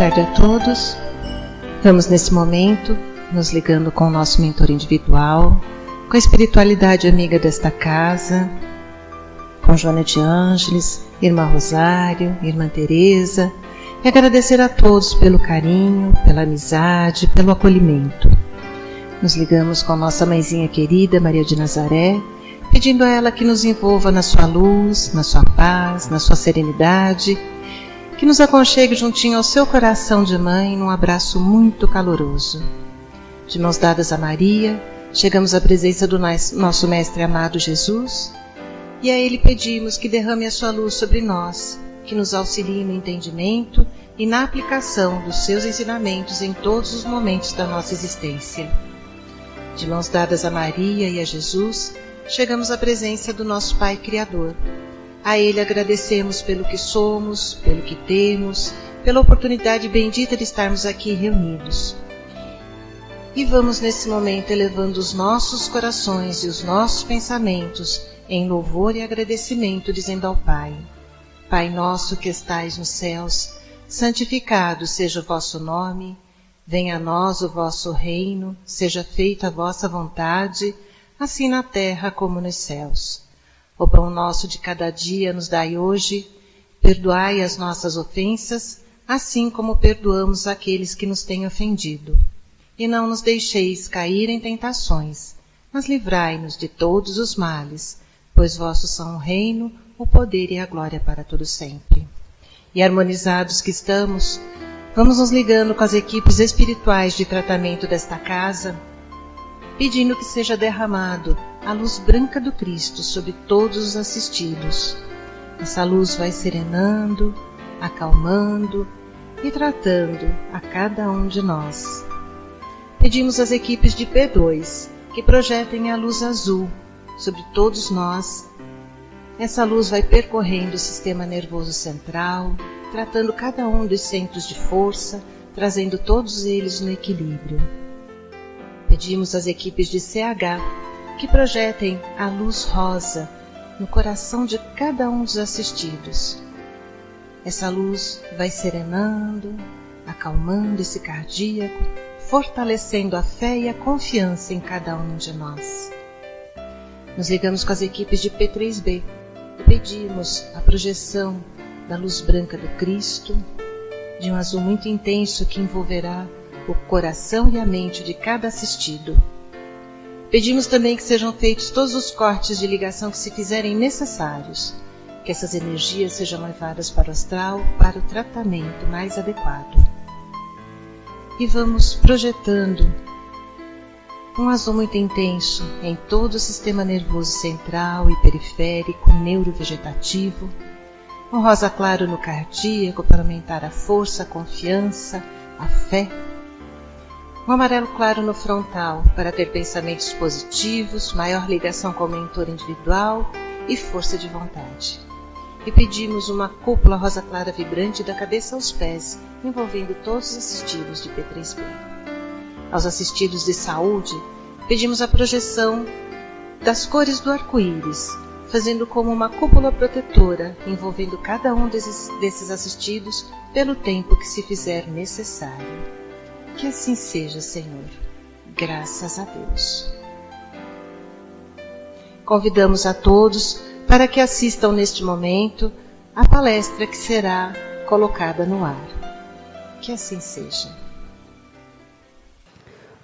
tarde a todos. Vamos nesse momento nos ligando com o nosso mentor individual, com a espiritualidade amiga desta casa, com Joana de Ângeles, Irmã Rosário, Irmã Teresa, e agradecer a todos pelo carinho, pela amizade, pelo acolhimento. Nos ligamos com nossa mãezinha querida, Maria de Nazaré, pedindo a ela que nos envolva na sua luz, na sua paz, na sua serenidade, que nos aconchegue juntinho ao seu coração de mãe num abraço muito caloroso. De mãos dadas a Maria, chegamos à presença do nosso Mestre amado Jesus, e a Ele pedimos que derrame a sua luz sobre nós, que nos auxilie no entendimento e na aplicação dos seus ensinamentos em todos os momentos da nossa existência. De mãos dadas a Maria e a Jesus, chegamos à presença do nosso Pai Criador. A Ele agradecemos pelo que somos, pelo que temos, pela oportunidade bendita de estarmos aqui reunidos. E vamos nesse momento elevando os nossos corações e os nossos pensamentos em louvor e agradecimento, dizendo ao Pai: Pai nosso que estais nos céus, santificado seja o vosso nome, venha a nós o vosso reino, seja feita a vossa vontade, assim na terra como nos céus. O pão nosso de cada dia nos dai hoje, perdoai as nossas ofensas, assim como perdoamos aqueles que nos têm ofendido. E não nos deixeis cair em tentações, mas livrai-nos de todos os males, pois vossos são o reino, o poder e a glória para todo sempre. E harmonizados que estamos, vamos nos ligando com as equipes espirituais de tratamento desta casa, pedindo que seja derramado a luz branca do Cristo sobre todos os assistidos. Essa luz vai serenando, acalmando e tratando a cada um de nós. Pedimos às equipes de P2 que projetem a luz azul sobre todos nós. Essa luz vai percorrendo o sistema nervoso central, tratando cada um dos centros de força, trazendo todos eles no equilíbrio. Pedimos às equipes de CH que projetem a luz rosa no coração de cada um dos assistidos. Essa luz vai serenando, acalmando esse cardíaco, fortalecendo a fé e a confiança em cada um de nós. Nos ligamos com as equipes de P3B e pedimos a projeção da luz branca do Cristo, de um azul muito intenso que envolverá o coração e a mente de cada assistido. Pedimos também que sejam feitos todos os cortes de ligação que se fizerem necessários, que essas energias sejam levadas para o astral para o tratamento mais adequado. E vamos projetando um azul muito intenso em todo o sistema nervoso central e periférico, neurovegetativo, um rosa claro no cardíaco para aumentar a força, a confiança, a fé, um amarelo claro no frontal para ter pensamentos positivos, maior ligação com o mentor individual e força de vontade. E pedimos uma cúpula rosa clara vibrante da cabeça aos pés, envolvendo todos os assistidos de P3B. Aos assistidos de saúde, pedimos a projeção das cores do arco-íris, fazendo como uma cúpula protetora, envolvendo cada um desses assistidos pelo tempo que se fizer necessário. Que assim seja, Senhor. Graças a Deus. Convidamos a todos para que assistam neste momento a palestra que será colocada no ar. Que assim seja.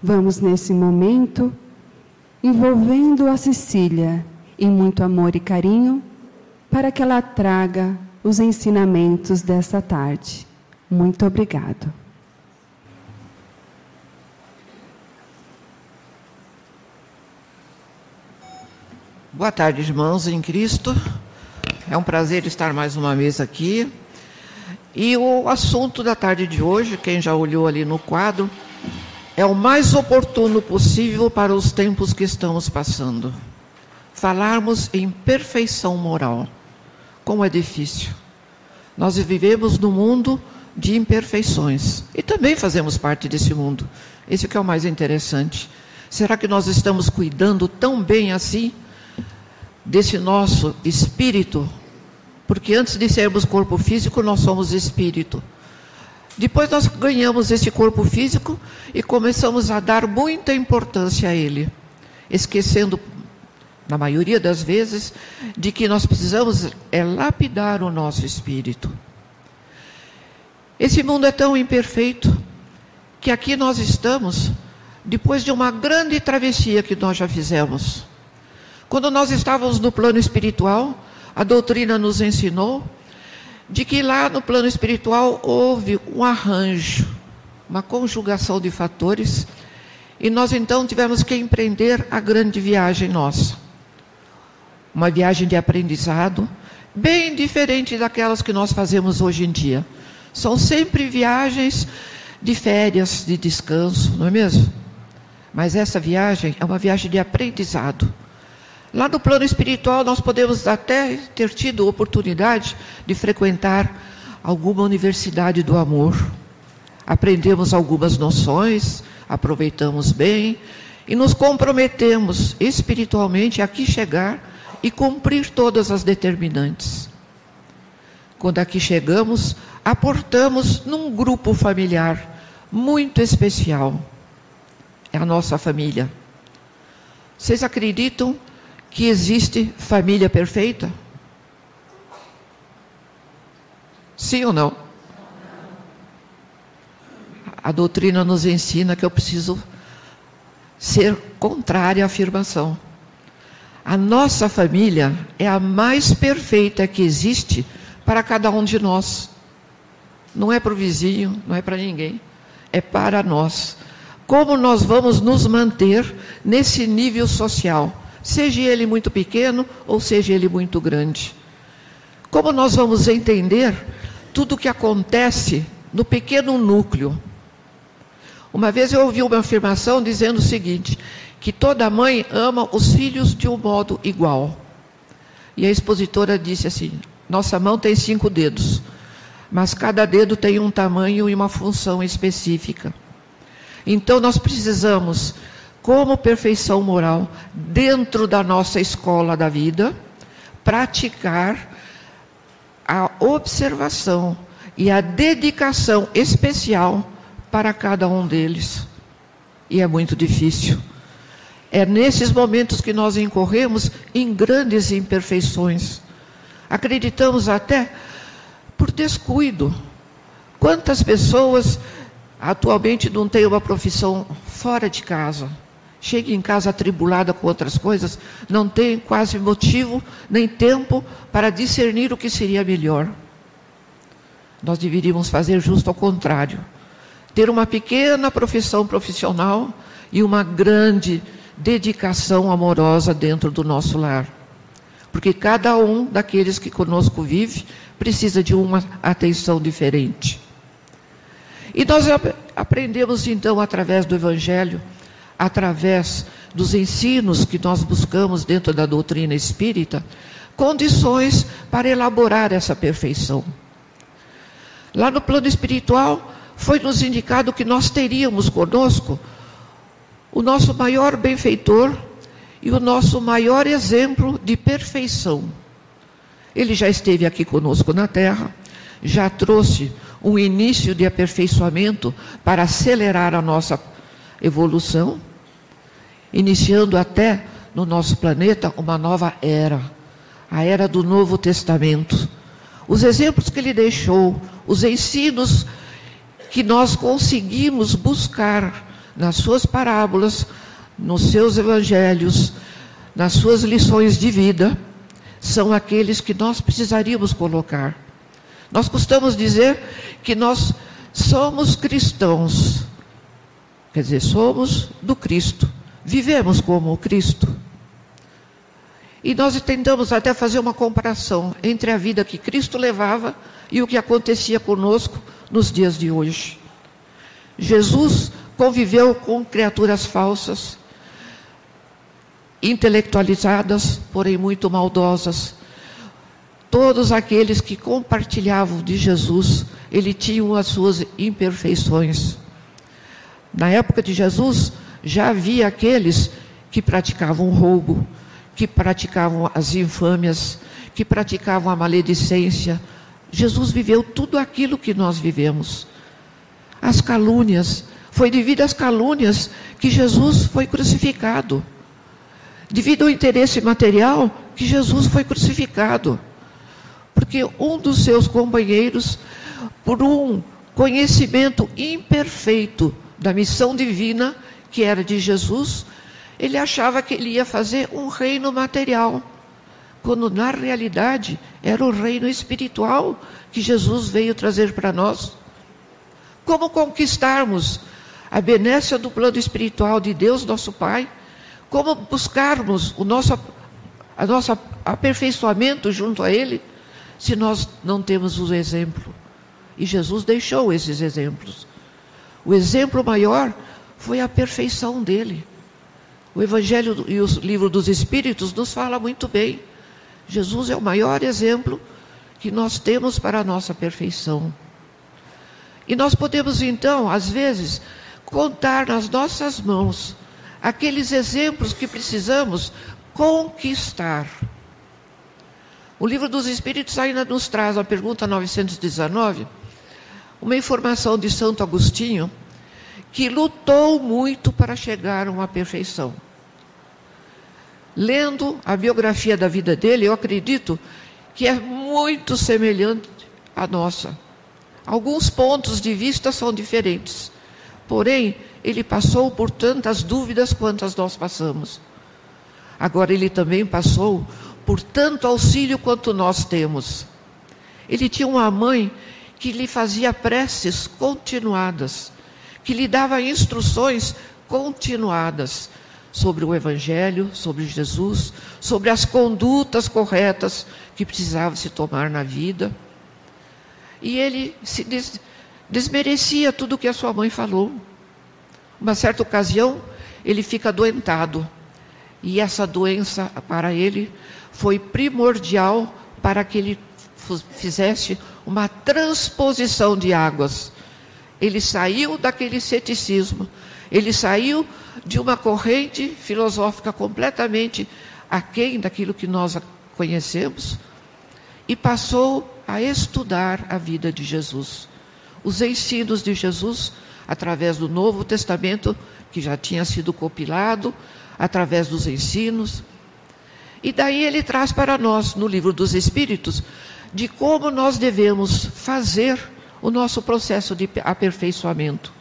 Vamos nesse momento envolvendo a Cecília em muito amor e carinho para que ela traga os ensinamentos desta tarde. Muito obrigado. Boa tarde, irmãos em Cristo. É um prazer estar mais uma vez aqui. E o assunto da tarde de hoje, quem já olhou ali no quadro, é o mais oportuno possível para os tempos que estamos passando. Falarmos em perfeição moral. Como é difícil. Nós vivemos num mundo de imperfeições. E também fazemos parte desse mundo. Esse que é o mais interessante. Será que nós estamos cuidando tão bem assim desse nosso espírito? Porque antes de sermos corpo físico, nós somos espírito. Depois nós ganhamos esse corpo físico e começamos a dar muita importância a ele, esquecendo, na maioria das vezes, de que nós precisamos lapidar o nosso espírito. Esse mundo é tão imperfeito que aqui nós estamos depois de uma grande travessia que nós já fizemos. Quando nós estávamos no plano espiritual, a doutrina nos ensinou de que lá no plano espiritual houve um arranjo, uma conjugação de fatores, e nós então tivemos que empreender a grande viagem nossa. Uma viagem de aprendizado, bem diferente daquelas que nós fazemos hoje em dia. São sempre viagens de férias, de descanso, não é mesmo? Mas essa viagem é uma viagem de aprendizado. Lá no plano espiritual nós podemos até ter tido oportunidade de frequentar alguma universidade do amor. Aprendemos algumas noções, aproveitamos bem e nos comprometemos espiritualmente a aqui chegar e cumprir todas as determinantes. Quando aqui chegamos, aportamos num grupo familiar muito especial. É a nossa família. Vocês acreditam que existe família perfeita? Sim ou não? A doutrina nos ensina que eu preciso ser contrária à afirmação. A nossa família é a mais perfeita que existe para cada um de nós. Não é para o vizinho, não é para ninguém. É para nós. Como nós vamos nos manter nesse nível social, seja ele muito pequeno ou seja ele muito grande. Como nós vamos entender tudo o que acontece no pequeno núcleo. Uma vez eu ouvi uma afirmação dizendo o seguinte, que toda mãe ama os filhos de um modo igual. E a expositora disse assim, nossa mão tem 5 dedos, mas cada dedo tem um tamanho e uma função específica. Então nós precisamos, como perfeição moral, dentro da nossa escola da vida, praticar a observação e a dedicação especial para cada um deles. E é muito difícil. É nesses momentos que nós incorremos em grandes imperfeições. Acreditamos até por descuido. Quantas pessoas atualmente não têm uma profissão fora de casa? Chega em casa atribulada com outras coisas, não tem quase motivo nem tempo para discernir o que seria melhor. Nós deveríamos fazer justo ao contrário. Ter uma pequena profissão profissional e uma grande dedicação amorosa dentro do nosso lar. Porque cada um daqueles que conosco vive precisa de uma atenção diferente. E nós aprendemos então através do Evangelho, através dos ensinos que nós buscamos dentro da doutrina espírita, condições para elaborar essa perfeição. Lá no plano espiritual, foi nos indicado que nós teríamos conosco o nosso maior benfeitor e o nosso maior exemplo de perfeição. Ele já esteve aqui conosco na Terra, já trouxe um início de aperfeiçoamento para acelerar a nossa evolução, iniciando até no nosso planeta uma nova era, a era do Novo Testamento. Os exemplos que ele deixou, os ensinos que nós conseguimos buscar nas suas parábolas, nos seus evangelhos, nas suas lições de vida, são aqueles que nós precisaríamos colocar. Nós costumamos dizer que nós somos cristãos, quer dizer, somos do Cristo, vivemos como o Cristo. E nós tentamos até fazer uma comparação entre a vida que Cristo levava e o que acontecia conosco nos dias de hoje. Jesus conviveu com criaturas falsas, intelectualizadas, porém muito maldosas. Todos aqueles que compartilhavam de Jesus, ele tinha as suas imperfeições. Na época de Jesus, já havia aqueles que praticavam o roubo, que praticavam as infâmias, que praticavam a maledicência. Jesus viveu tudo aquilo que nós vivemos. as calúnias. Foi devido às calúnias que Jesus foi crucificado. Devido ao interesse material que Jesus foi crucificado. Porque um dos seus companheiros, por um conhecimento imperfeito da missão divina, que era de Jesus, ele achava que ele ia fazer um reino material, quando na realidade era o reino espiritual que Jesus veio trazer para nós. Como conquistarmos a benécia do plano espiritual de Deus, nosso Pai? Como buscarmos o nosso aperfeiçoamento junto a Ele, se nós não temos o exemplo? E Jesus deixou esses exemplos. O exemplo maior foi a perfeição dele. O Evangelho e o Livro dos Espíritos nos fala muito bem. Jesus é o maior exemplo que nós temos para a nossa perfeição. E nós podemos então, às vezes, contar nas nossas mãos aqueles exemplos que precisamos conquistar. O Livro dos Espíritos ainda nos traz, a pergunta 919, uma informação de Santo Agostinho, que lutou muito para chegar a uma perfeição. Lendo a biografia da vida dele, eu acredito que é muito semelhante à nossa. Alguns pontos de vista são diferentes, porém, ele passou por tantas dúvidas quantas nós passamos. Agora, ele também passou por tanto auxílio quanto nós temos. Ele tinha uma mãe que lhe fazia preces continuadas, que lhe dava instruções continuadas sobre o Evangelho, sobre Jesus, sobre as condutas corretas que precisava se tomar na vida. E ele se desmerecia tudo o que a sua mãe falou. Uma certa ocasião, ele fica adoentado. E essa doença, para ele, foi primordial para que ele fizesse uma transposição de águas. Ele saiu daquele ceticismo, ele saiu de uma corrente filosófica completamente aquém daquilo que nós conhecemos e passou a estudar a vida de Jesus. Os ensinos de Jesus, através do Novo Testamento, que já tinha sido compilado, através dos ensinos. E daí ele traz para nós, no Livro dos Espíritos, de como nós devemos fazer o nosso processo de aperfeiçoamento.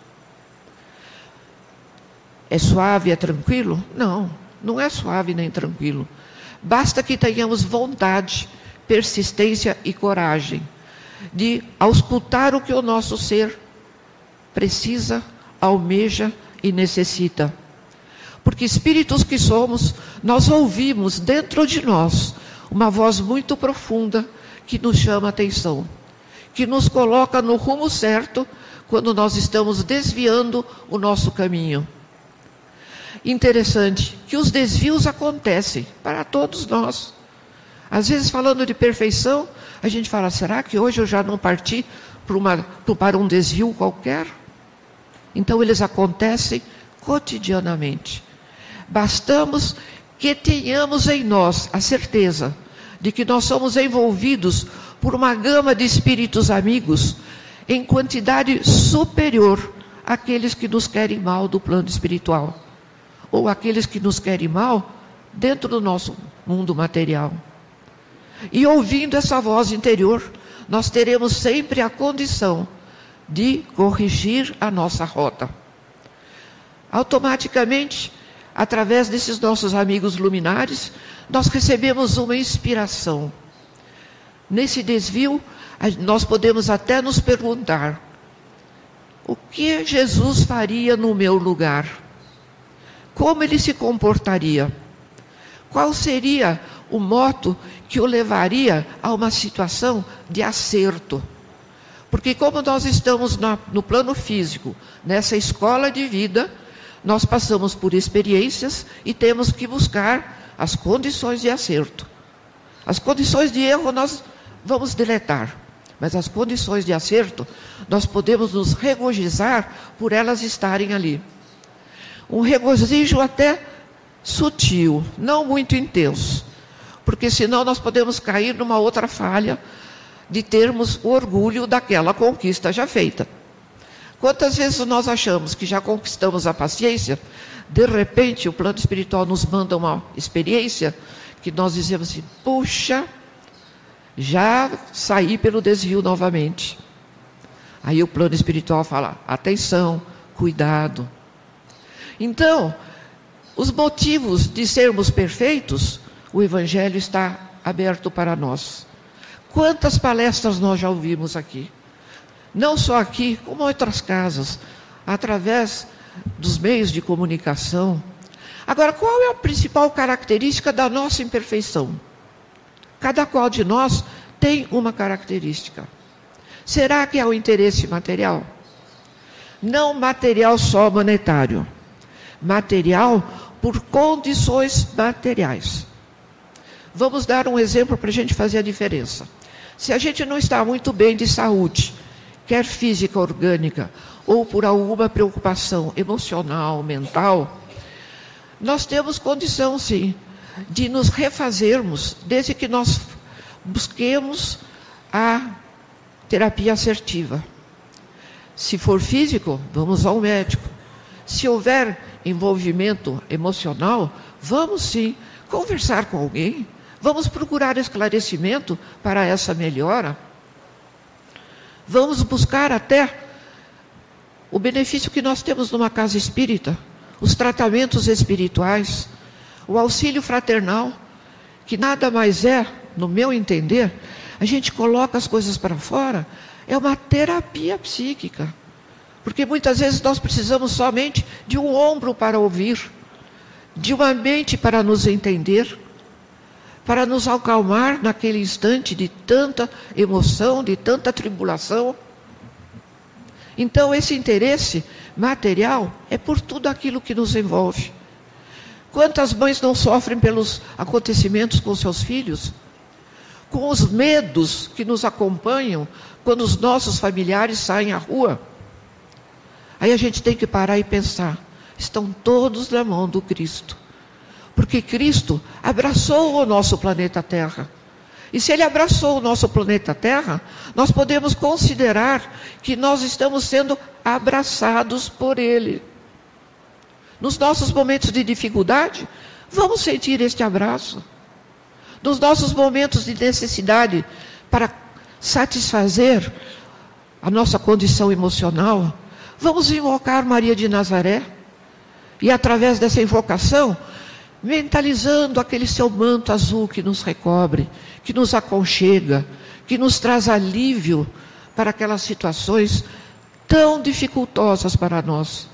É suave, é tranquilo? Não, não é suave nem tranquilo. Basta que tenhamos vontade, persistência e coragem de auscultar o que o nosso ser precisa, almeja e necessita. Porque espíritos que somos, nós ouvimos dentro de nós uma voz muito profunda que nos chama a atenção, que nos coloca no rumo certo quando nós estamos desviando o nosso caminho. Interessante que os desvios acontecem para todos nós. Às vezes, falando de perfeição, a gente fala, será que hoje eu já não parti para um desvio qualquer? Então, eles acontecem cotidianamente. Bastamos que tenhamos em nós a certeza de que nós somos envolvidos por uma gama de espíritos amigos em quantidade superior àqueles que nos querem mal do plano espiritual, ou aqueles que nos querem mal dentro do nosso mundo material. E ouvindo essa voz interior, nós teremos sempre a condição de corrigir a nossa rota. Automaticamente, através desses nossos amigos luminares, nós recebemos uma inspiração. Nesse desvio, nós podemos até nos perguntar, o que Jesus faria no meu lugar? Como ele se comportaria? Qual seria o moto que o levaria a uma situação de acerto? Porque como nós estamos no plano físico, nessa escola de vida, nós passamos por experiências e temos que buscar as condições de acerto. As condições de erro nós vamos deletar, mas as condições de acerto, nós podemos nos regozijar por elas estarem ali. Um regozijo até sutil, não muito intenso, porque senão nós podemos cair numa outra falha de termos orgulho daquela conquista já feita. Quantas vezes nós achamos que já conquistamos a paciência, de repente o plano espiritual nos manda uma experiência que nós dizemos assim, puxa, já saí pelo desvio novamente. Aí o plano espiritual fala, atenção, cuidado. Então, os motivos de sermos perfeitos, o Evangelho está aberto para nós. Quantas palestras nós já ouvimos aqui? Não só aqui, como em outras casas, através dos meios de comunicação. Agora, qual é a principal característica da nossa imperfeição? Cada qual de nós tem uma característica. Será que é o interesse material? Não material só monetário. Material por condições materiais. Vamos dar um exemplo para a gente fazer a diferença. Se a gente não está muito bem de saúde, quer física, orgânica, ou por alguma preocupação emocional, mental, nós temos condição, sim, de nos refazermos, desde que nós busquemos a terapia assertiva. Se for físico, vamos ao médico. Se houver envolvimento emocional, vamos sim conversar com alguém, vamos procurar esclarecimento para essa melhora. Vamos buscar até o benefício que nós temos numa casa espírita, os tratamentos espirituais, o auxílio fraternal, que nada mais é, no meu entender, a gente coloca as coisas para fora, é uma terapia psíquica. Porque muitas vezes nós precisamos somente de um ombro para ouvir, de uma mente para nos entender, para nos acalmar naquele instante de tanta emoção, de tanta tribulação. Então, esse interesse material é por tudo aquilo que nos envolve. Quantas mães não sofrem pelos acontecimentos com seus filhos? Com os medos que nos acompanham quando os nossos familiares saem à rua? Aí a gente tem que parar e pensar, estão todos na mão do Cristo. Porque Cristo abraçou o nosso planeta Terra. E se Ele abraçou o nosso planeta Terra, nós podemos considerar que nós estamos sendo abraçados por Ele. Nos nossos momentos de dificuldade, vamos sentir este abraço. Nos nossos momentos de necessidade para satisfazer a nossa condição emocional, vamos invocar Maria de Nazaré. E através dessa invocação, mentalizando aquele seu manto azul que nos recobre, que nos aconchega, que nos traz alívio para aquelas situações tão dificultosas para nós.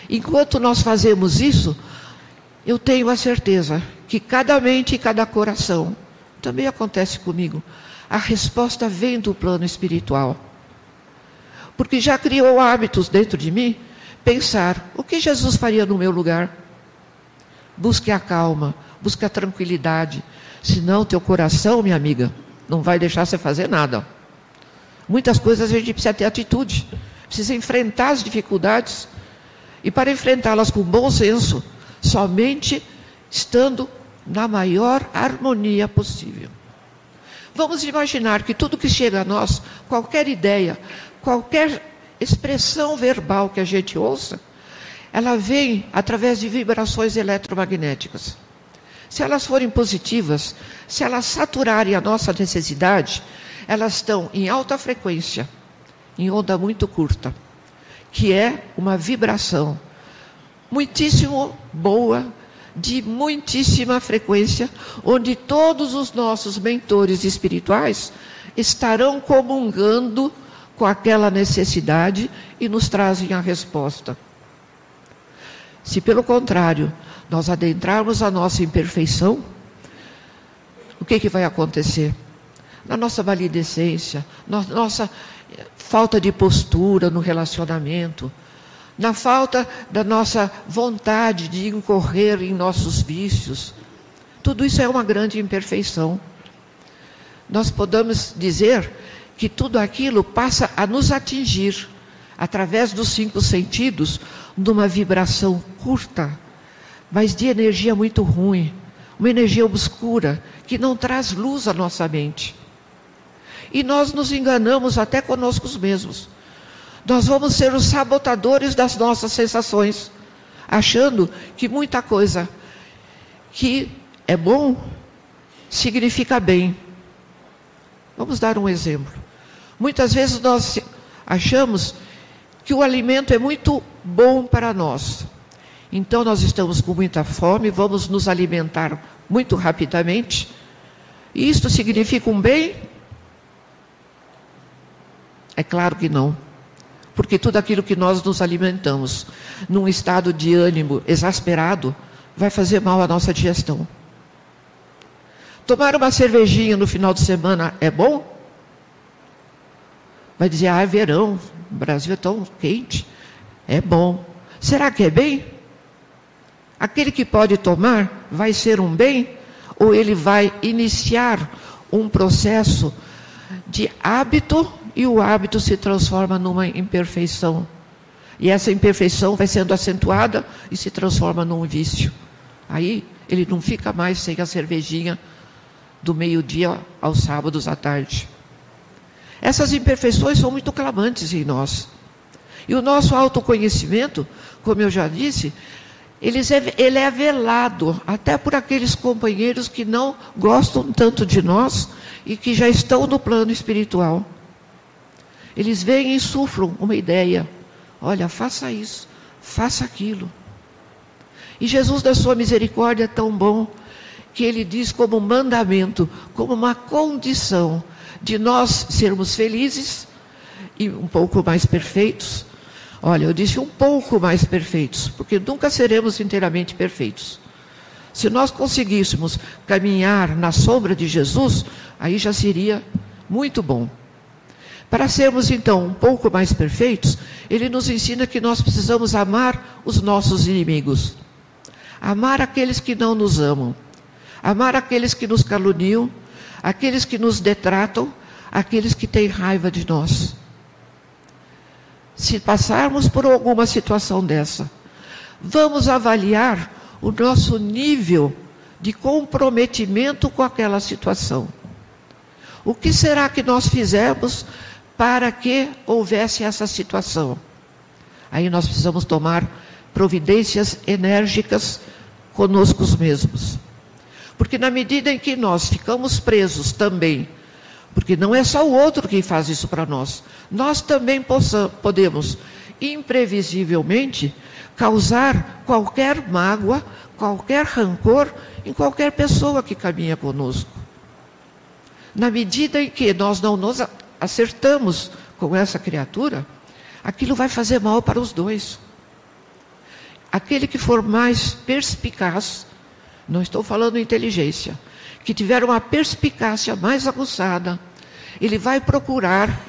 Enquanto nós fazemos isso, eu tenho a certeza que cada mente e cada coração, também acontece comigo, a resposta vem do plano espiritual. Porque já criou hábitos dentro de mim, pensar, o que Jesus faria no meu lugar? Busque a calma, busque a tranquilidade. Senão teu coração, minha amiga, não vai deixar você fazer nada. Muitas coisas a gente precisa ter atitude, precisa enfrentar as dificuldades. E para enfrentá-las com bom senso, somente estando na maior harmonia possível. Vamos imaginar que tudo que chega a nós, qualquer ideia, qualquer expressão verbal que a gente ouça, ela vem através de vibrações eletromagnéticas. Se elas forem positivas, se elas saturarem a nossa necessidade, elas estão em alta frequência, em onda muito curta, que é uma vibração muitíssimo boa, de muitíssima frequência, onde todos os nossos mentores espirituais estarão comungando com aquela necessidade e nos trazem a resposta. Se pelo contrário, nós adentrarmos a nossa imperfeição, o que vai acontecer? Na nossa maledicência, na nossa falta de postura no relacionamento, na falta da nossa vontade de incorrer em nossos vícios, tudo isso é uma grande imperfeição. Nós podemos dizer que tudo aquilo passa a nos atingir, através dos 5 sentidos, numa vibração curta, mas de energia muito ruim, uma energia obscura, que não traz luz à nossa mente. E nós nos enganamos até conosco mesmos. nós vamos ser os sabotadores das nossas sensações, achando que muita coisa que é bom significa bem. Vamos dar um exemplo. Muitas vezes nós achamos que o alimento é muito bom para nós. Então nós estamos com muita fome, vamos nos alimentar muito rapidamente. E isto significa um bem? É claro que não. Porque tudo aquilo que nós nos alimentamos num estado de ânimo exasperado vai fazer mal à nossa digestão. Tomar uma cervejinha no final de semana é bom? Vai dizer, é verão, o Brasil é tão quente. É bom. Será que é bem? Aquele que pode tomar vai ser um bem? Ou ele vai iniciar um processo de hábito e o hábito se transforma numa imperfeição? E essa imperfeição vai sendo acentuada e se transforma num vício. Aí ele não fica mais sem a cervejinha do meio-dia aos sábados à tarde. Essas imperfeições são muito clamantes em nós. E o nosso autoconhecimento, como eu já disse, ele é velado até por aqueles companheiros que não gostam tanto de nós e que já estão no plano espiritual. Eles vêm e insuflam uma ideia. Olha, faça isso, faça aquilo. E Jesus, da sua misericórdia, é tão bom que ele diz como mandamento, como uma condição de nós sermos felizes e um pouco mais perfeitos. Olha, eu disse um pouco mais perfeitos, porque nunca seremos inteiramente perfeitos. Se nós conseguíssemos caminhar na sombra de Jesus, aí já seria muito bom. Para sermos então um pouco mais perfeitos, ele nos ensina que nós precisamos amar os nossos inimigos. Amar aqueles que não nos amam. Amar aqueles que nos caluniam, aqueles que nos detratam, aqueles que têm raiva de nós. Se passarmos por alguma situação dessa, vamos avaliar o nosso nível de comprometimento com aquela situação. O que será que nós fizemos para que houvesse essa situação? Aí nós precisamos tomar providências enérgicas conosco mesmos. Porque na medida em que nós ficamos presos também, porque não é só o outro que faz isso para nós, nós também podemos, imprevisivelmente, causar qualquer mágoa, qualquer rancor em qualquer pessoa que caminha conosco. Na medida em que nós não nos acertamos com essa criatura, aquilo vai fazer mal para os dois. Aquele que for mais perspicaz, não estou falando inteligência, que tiver uma perspicácia mais aguçada, ele vai procurar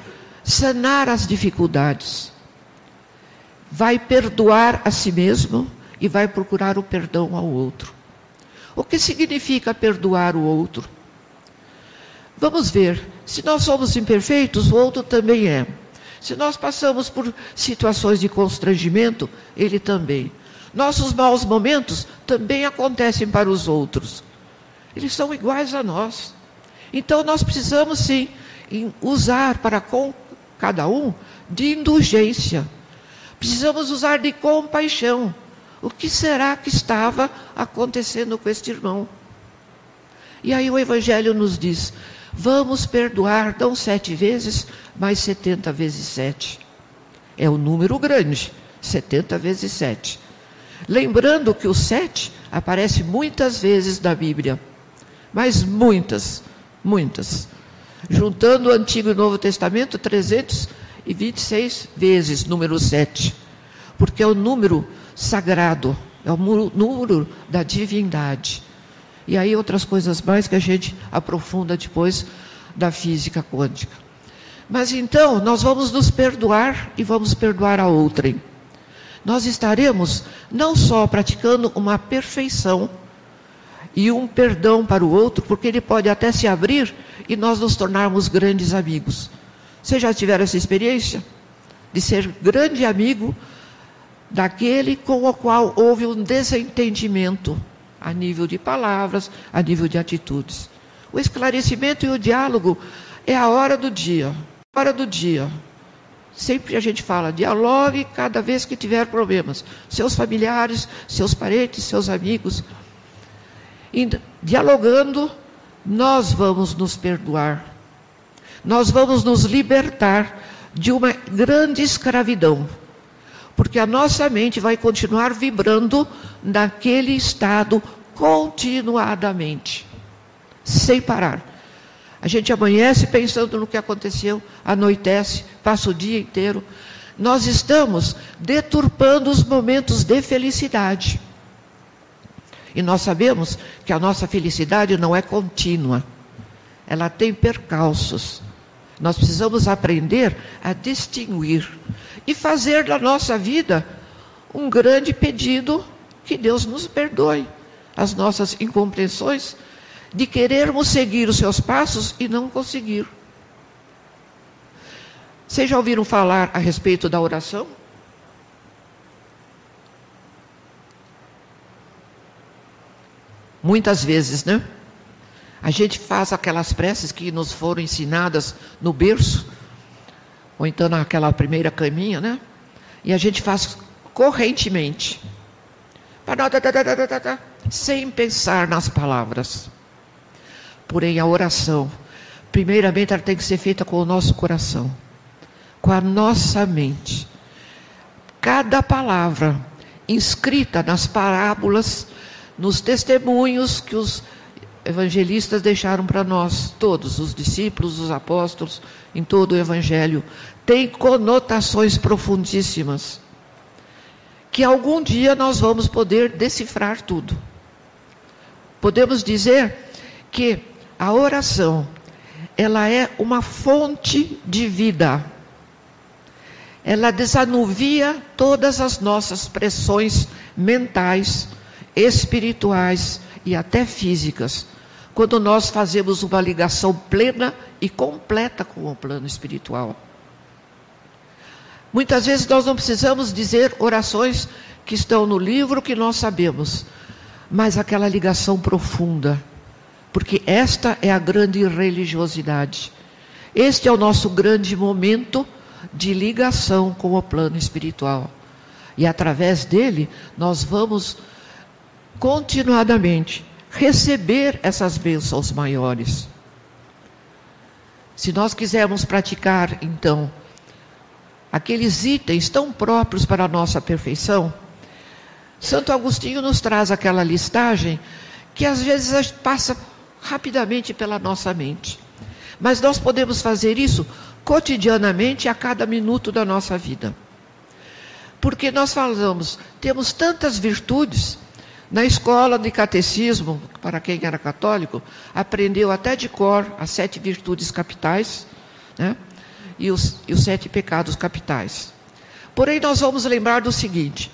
sanar as dificuldades, vai perdoar a si mesmo e vai procurar o perdão ao outro. O que significa perdoar o outro? Vamos ver, se nós somos imperfeitos, o outro também é. Se nós passamos por situações de constrangimento, ele também. Nossos maus momentos também acontecem para os outros. Eles são iguais a nós. Então nós precisamos sim usar para com cada um de indulgência. Precisamos usar de compaixão. O que será que estava acontecendo com este irmão? E aí o Evangelho nos diz, vamos perdoar não 7 vezes, mas 70 vezes 7. É um número grande, 70 vezes 7. Lembrando que o 7 aparece muitas vezes na Bíblia, mas muitas, muitas. Juntando o Antigo e o Novo Testamento, 326 vezes, número 7. Porque é o número sagrado, é o número da divindade. E aí outras coisas mais que a gente aprofunda depois da física quântica. Mas então, nós vamos nos perdoar e vamos perdoar a outrem. Nós estaremos não só praticando uma perfeição e um perdão para o outro, porque ele pode até se abrir e nós nos tornarmos grandes amigos. Vocês já tiveram essa experiência? De ser grande amigo daquele com o qual houve um desentendimento a nível de palavras, a nível de atitudes. O esclarecimento e o diálogo é a hora do dia. Hora do dia. Sempre a gente fala, dialogue cada vez que tiver problemas. Seus familiares, seus parentes, seus amigos. E, dialogando, nós vamos nos perdoar. Nós vamos nos libertar de uma grande escravidão. Porque a nossa mente vai continuar vibrando naquele estado continuadamente, sem parar. A gente amanhece pensando no que aconteceu, anoitece, passa o dia inteiro. Nós estamos deturpando os momentos de felicidade. E nós sabemos que a nossa felicidade não é contínua. Ela tem percalços. Nós precisamos aprender a distinguir e fazer da nossa vida um grande pedido que Deus nos perdoe as nossas incompreensões de querermos seguir os seus passos e não conseguir. Vocês já ouviram falar a respeito da oração? Muitas vezes, né? A gente faz aquelas preces que nos foram ensinadas no berço, ou então naquela primeira caminha, né? E a gente faz correntemente, sem pensar nas palavras. Porém, a oração, primeiramente, ela tem que ser feita com o nosso coração, com a nossa mente. Cada palavra inscrita nas parábolas, nos testemunhos que os evangelistas deixaram para nós, todos, os discípulos, os apóstolos, em todo o evangelho, tem conotações profundíssimas, que algum dia nós vamos poder decifrar tudo. Podemos dizer que a oração, ela é uma fonte de vida. Ela desanuvia todas as nossas pressões mentais, espirituais e até físicas, quando nós fazemos uma ligação plena e completa com o plano espiritual. Muitas vezes nós não precisamos dizer orações que estão no livro que nós sabemos, mas aquela ligação profunda, porque esta é a grande religiosidade. Este é o nosso grande momento de ligação com o plano espiritual. E através dele nós vamos continuadamente receber essas bênçãos maiores. Se nós quisermos praticar, então, aqueles itens tão próprios para a nossa perfeição, Santo Agostinho nos traz aquela listagem que às vezes passa rapidamente pela nossa mente. Mas nós podemos fazer isso cotidianamente a cada minuto da nossa vida. Porque nós falamos, temos tantas virtudes. Na escola de catecismo, para quem era católico, aprendeu até de cor as 7 virtudes capitais, né? E os 7 pecados capitais. Porém, nós vamos lembrar do seguinte: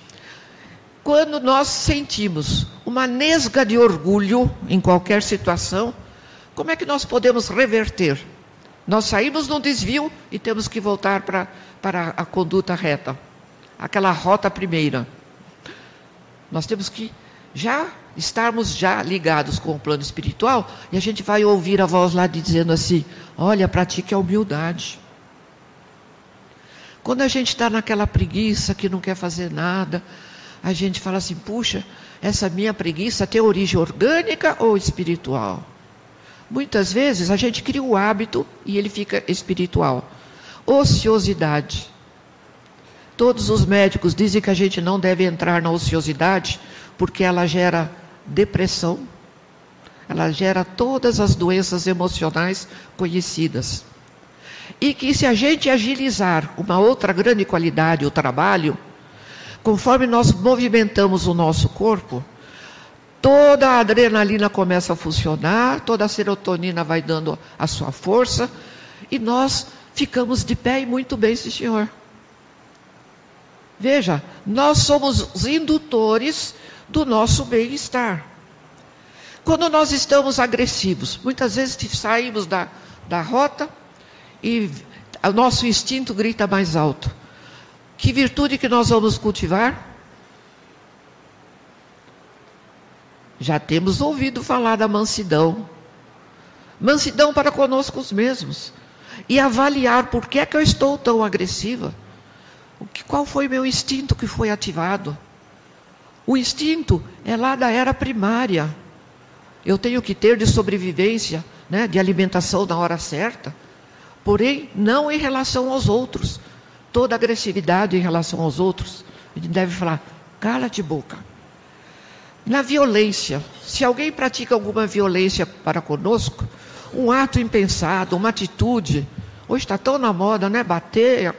quando nós sentimos uma nesga de orgulho em qualquer situação, como é que nós podemos reverter? Nós saímos num desvio e temos que voltar para a conduta reta, aquela rota primeira. Nós temos que estarmos ligados com o plano espiritual, e a gente vai ouvir a voz lá dizendo assim: olha, pratique a humildade. Quando a gente está naquela preguiça que não quer fazer nada, a gente fala assim: puxa, essa minha preguiça tem origem orgânica ou espiritual? Muitas vezes a gente cria o hábito e ele fica espiritual. Ociosidade. Todos os médicos dizem que a gente não deve entrar na ociosidade, porque ela gera depressão, ela gera todas as doenças emocionais conhecidas. E que se a gente agilizar uma outra grande qualidade, o trabalho, conforme nós movimentamos o nosso corpo, toda a adrenalina começa a funcionar, toda a serotonina vai dando a sua força, e nós ficamos de pé e muito bem, sim, senhor. Veja, nós somos os indutores do nosso bem-estar. Quando nós estamos agressivos, muitas vezes saímos da rota e o nosso instinto grita mais alto. Que virtude que nós vamos cultivar? Já temos ouvido falar da mansidão. Mansidão para conosco mesmos. e avaliar por que é que eu estou tão agressiva. Qual foi meu instinto que foi ativado? O instinto é lá da era primária. Eu tenho que ter de sobrevivência, né, de alimentação na hora certa, porém não em relação aos outros. Toda agressividade em relação aos outros, a gente deve falar, cala-te boca. Na violência, se alguém pratica alguma violência para conosco, um ato impensado, uma atitude, hoje está tão na moda, né, bater,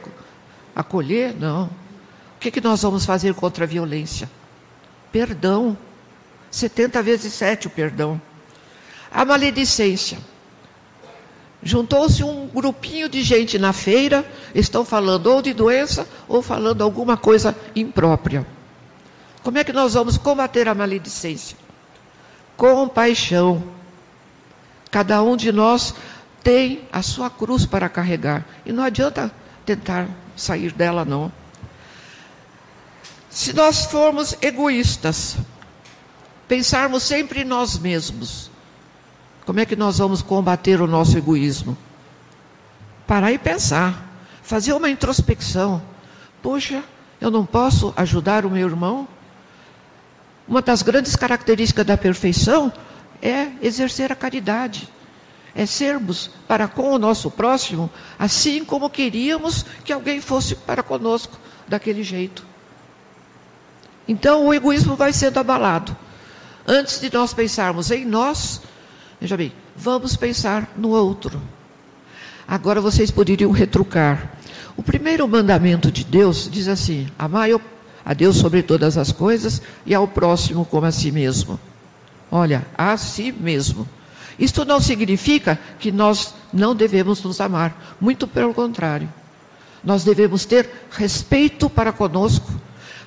acolher, não. O que nós vamos fazer contra a violência? Perdão. 70 vezes 7 o perdão. A maledicência. Juntou-se um grupinho de gente na feira, estão falando ou de doença, ou falando alguma coisa imprópria. Como é que nós vamos combater a maledicência? Compaixão. Cada um de nós tem a sua cruz para carregar. E não adianta tentar sair dela, não. Se nós formos egoístas, pensarmos sempre em nós mesmos, como é que nós vamos combater o nosso egoísmo? Parar e pensar, fazer uma introspecção. Poxa, eu não posso ajudar o meu irmão? Uma das grandes características da perfeição é exercer a caridade. É sermos para com o nosso próximo, assim como queríamos que alguém fosse para conosco, daquele jeito. Então o egoísmo vai sendo abalado. Antes de nós pensarmos em nós, veja bem, vamos pensar no outro. Agora vocês poderiam retrucar. O primeiro mandamento de Deus diz assim, amai a Deus sobre todas as coisas e ao próximo como a si mesmo. Olha, a si mesmo. Isto não significa que nós não devemos nos amar. Muito pelo contrário. Nós devemos ter respeito para conosco.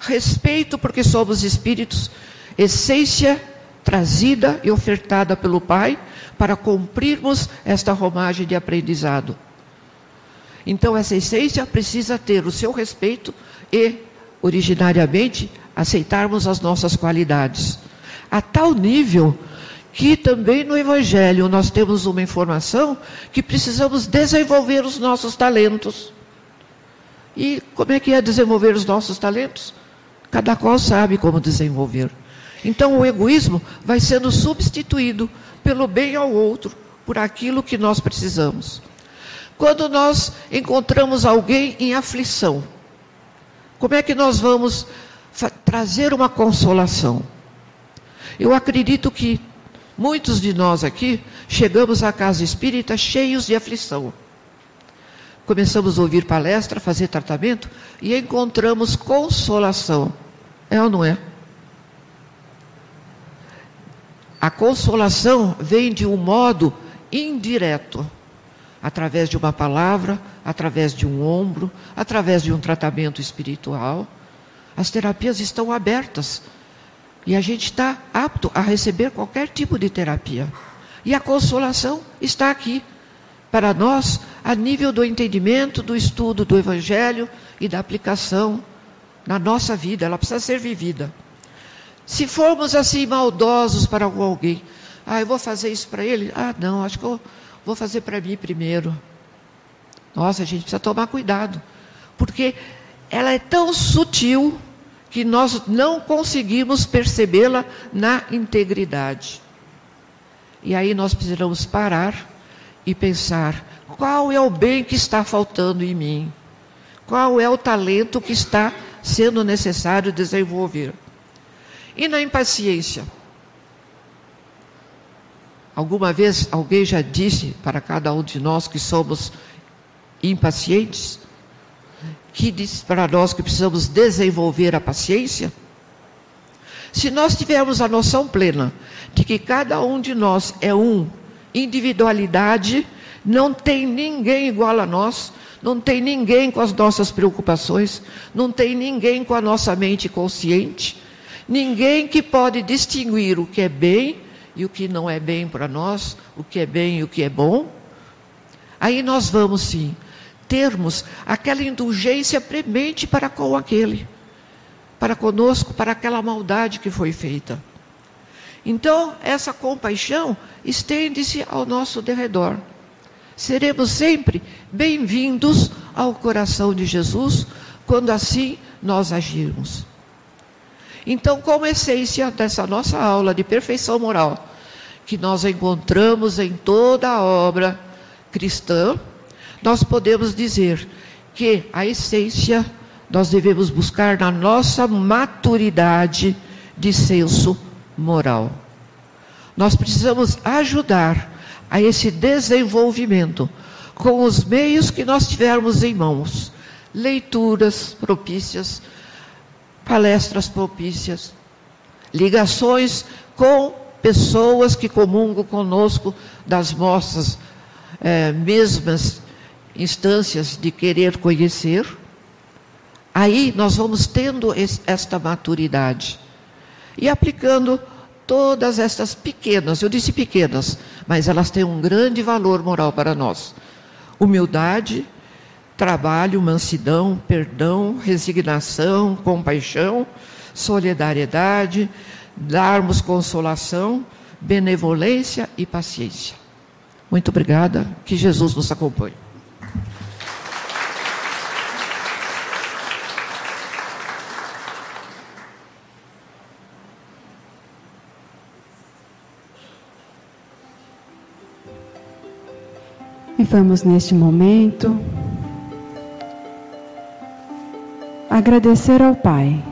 Respeito porque somos espíritos, essência trazida e ofertada pelo Pai para cumprirmos esta romagem de aprendizado. Então essa essência precisa ter o seu respeito e, originariamente, aceitarmos as nossas qualidades. A tal nível que também no Evangelho nós temos uma informação que precisamos desenvolver os nossos talentos. E como é que é desenvolver os nossos talentos? Cada qual sabe como desenvolver. Então o egoísmo vai sendo substituído pelo bem ao outro, por aquilo que nós precisamos. Quando nós encontramos alguém em aflição, como é que nós vamos trazer uma consolação? Eu acredito que muitos de nós aqui chegamos à casa espírita cheios de aflição. Começamos a ouvir palestra, fazer tratamento e encontramos consolação. É ou não é? A consolação vem de um modo indireto, através de uma palavra, através de um ombro, através de um tratamento espiritual. As terapias estão abertas e a gente está apto a receber qualquer tipo de terapia. E a consolação está aqui, para nós, a nível do entendimento, do estudo do Evangelho e da aplicação na nossa vida. Ela precisa ser vivida. Se formos assim maldosos para alguém, eu vou fazer isso para ele? Não, acho que eu vou fazer para mim primeiro. Nossa, a gente precisa tomar cuidado, porque ela é tão sutil que nós não conseguimos percebê-la na integridade. E aí nós precisamos parar e pensar, qual é o bem que está faltando em mim? Qual é o talento que está sendo necessário desenvolver? E na impaciência? Alguma vez alguém já disse para cada um de nós que somos impacientes? Que diz para nós que precisamos desenvolver a paciência? Se nós tivermos a noção plena de que cada um de nós é individualidade, não tem ninguém igual a nós, não tem ninguém com as nossas preocupações, não tem ninguém com a nossa mente consciente, ninguém que pode distinguir o que é bem e o que não é bem para nós, o que é bem e o que é bom. Aí nós vamos sim termos aquela indulgência premente para com aquele, para conosco, para aquela maldade que foi feita. Então, essa compaixão estende-se ao nosso derredor. seremos sempre bem-vindos ao coração de Jesus, quando assim nós agirmos. Então, como essência dessa nossa aula de perfeição moral, que nós encontramos em toda a obra cristã, nós podemos dizer que a essência nós devemos buscar na nossa maturidade de senso moral. Nós precisamos ajudar a esse desenvolvimento com os meios que nós tivermos em mãos. Leituras propícias, palestras propícias, ligações com pessoas que comungam conosco das nossas mesmas instâncias de querer conhecer. Aí nós vamos tendo esta maturidade e aplicando todas estas pequenas, eu disse pequenas, mas elas têm um grande valor moral para nós. Humildade, trabalho, mansidão, perdão, resignação, compaixão, solidariedade, darmos consolação, benevolência e paciência. Muito obrigada, que Jesus nos acompanhe. E vamos neste momento agradecer ao Pai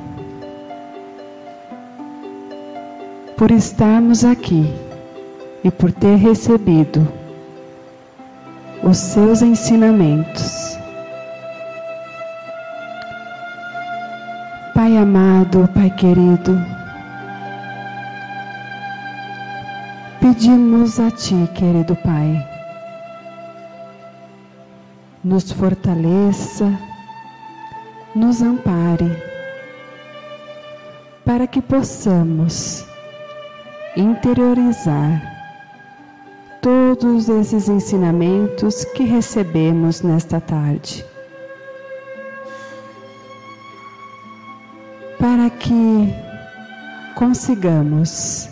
por estarmos aqui e por ter recebido os seus ensinamentos. Pai amado, Pai querido, pedimos a Ti, querido Pai, nos fortaleça, nos ampare, para que possamos interiorizar todos esses ensinamentos que recebemos nesta tarde, para que consigamos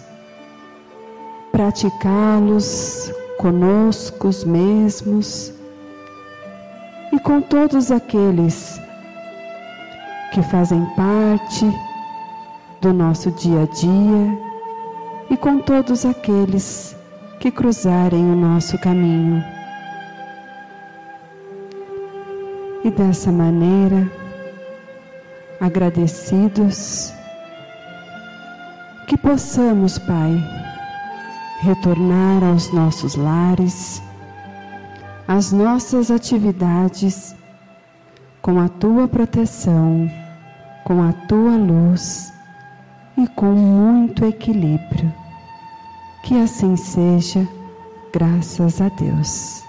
praticá-los conosco mesmos e com todos aqueles que fazem parte do nosso dia a dia e com todos aqueles que cruzarem o nosso caminho. E dessa maneira, agradecidos, que possamos, Pai, retornar aos nossos lares, às nossas atividades, com a Tua proteção, com a Tua luz e com muito equilíbrio. Que assim seja, graças a Deus.